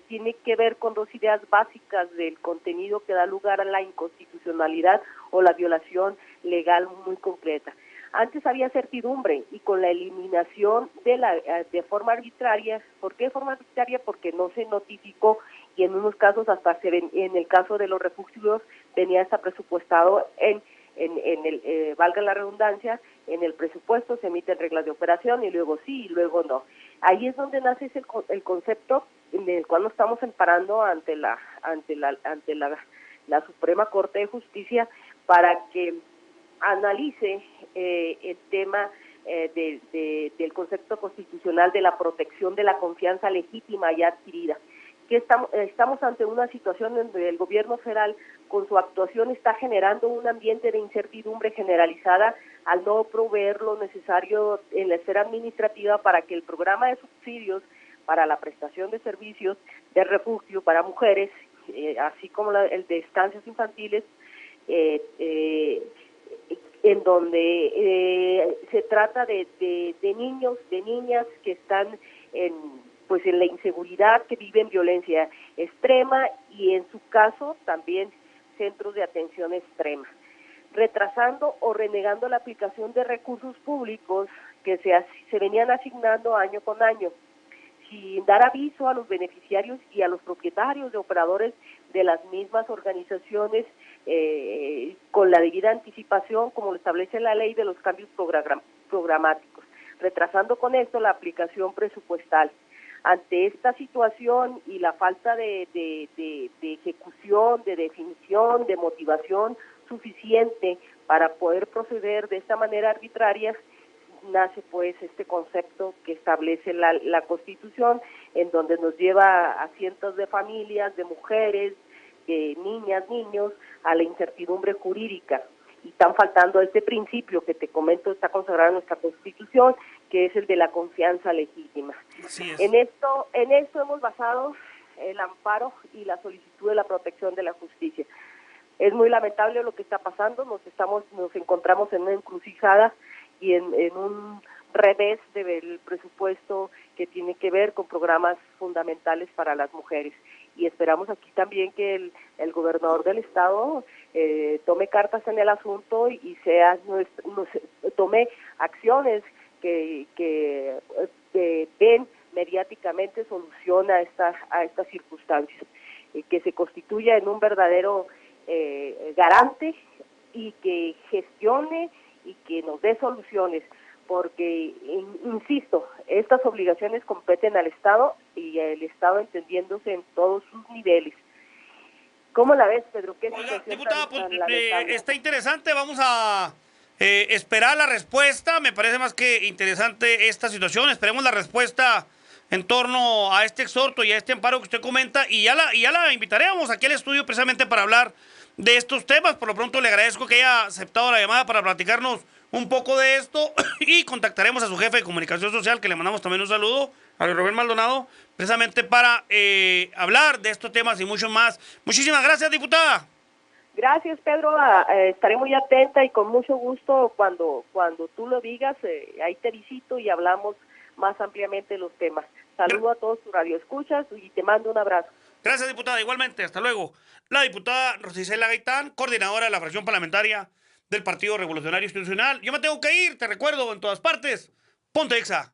tienen que ver con dos ideas básicas del contenido que da lugar a la inconstitucionalidad o la violación legal muy concreta. Antes había certidumbre y con la eliminación de forma arbitraria. ¿Por qué de forma arbitraria? Porque no se notificó y en unos casos hasta en el caso de los refugios venía hasta presupuestado en el valga la redundancia, en el presupuesto se emiten reglas de operación y luego sí y luego no. Ahí es donde nace el concepto en el cual nos estamos amparando ante la Suprema Corte de Justicia para que analice el tema del concepto constitucional de la protección de la confianza legítima y adquirida. Que estamos ante una situación donde el gobierno federal con su actuación está generando un ambiente de incertidumbre generalizada al no proveer lo necesario en la esfera administrativa para que el programa de subsidios para la prestación de servicios de refugio para mujeres, así como el de estancias infantiles, en donde se trata de niños, de niñas que están en la inseguridad, que viven violencia extrema y en su caso también centros de atención extrema, retrasando o renegando la aplicación de recursos públicos que se venían asignando año con año, sin dar aviso a los beneficiarios y a los propietarios de operadores de las mismas organizaciones con la debida anticipación, como lo establece la ley de los cambios programáticos, retrasando con esto la aplicación presupuestal. Ante esta situación y la falta de ejecución, de definición, de motivación suficiente para poder proceder de esta manera arbitraria, nace pues este concepto que establece la Constitución, en donde nos lleva a cientos de familias, de mujeres, de niñas, niños, a la incertidumbre jurídica. Y están faltando este principio que te comento, está consagrado en nuestra Constitución, que es el de la confianza legítima. Así es. En esto hemos basado el amparo y la solicitud de la protección de la justicia. Es muy lamentable lo que está pasando, nos encontramos en una encrucijada y en un revés del presupuesto que tiene que ver con programas fundamentales para las mujeres. Y esperamos aquí también que el gobernador del estado tome cartas en el asunto y tome acciones que den mediáticamente solución a estas circunstancias, que se constituya en un verdadero garante y que gestione y que nos dé soluciones, porque, insisto, estas obligaciones competen al Estado y el Estado entendiéndose en todos sus niveles. ¿Cómo la ves, Pedro? ¿Qué situación diputada, tan lamentable? está interesante, vamos a esperar la respuesta, me parece más que interesante esta situación, esperemos la respuesta en torno a este exhorto y a este amparo que usted comenta, y ya la invitaremos aquí al estudio precisamente para hablar de estos temas. Por lo pronto le agradezco que haya aceptado la llamada para platicarnos un poco de esto y contactaremos a su jefe de comunicación social, que le mandamos también un saludo, a Rubén Maldonado, precisamente para hablar de estos temas y mucho más. Muchísimas gracias, diputada. Gracias, Pedro. Estaré muy atenta y con mucho gusto cuando tú lo digas, ahí te visito y hablamos más ampliamente de los temas. Saludo a todos tus radioescuchas y te mando un abrazo. Gracias, diputada. Igualmente, hasta luego. La diputada Rosicela Gaitán, coordinadora de la fracción parlamentaria del Partido Revolucionario Institucional. Yo me tengo que ir, te recuerdo, en todas partes, Ponte Exa.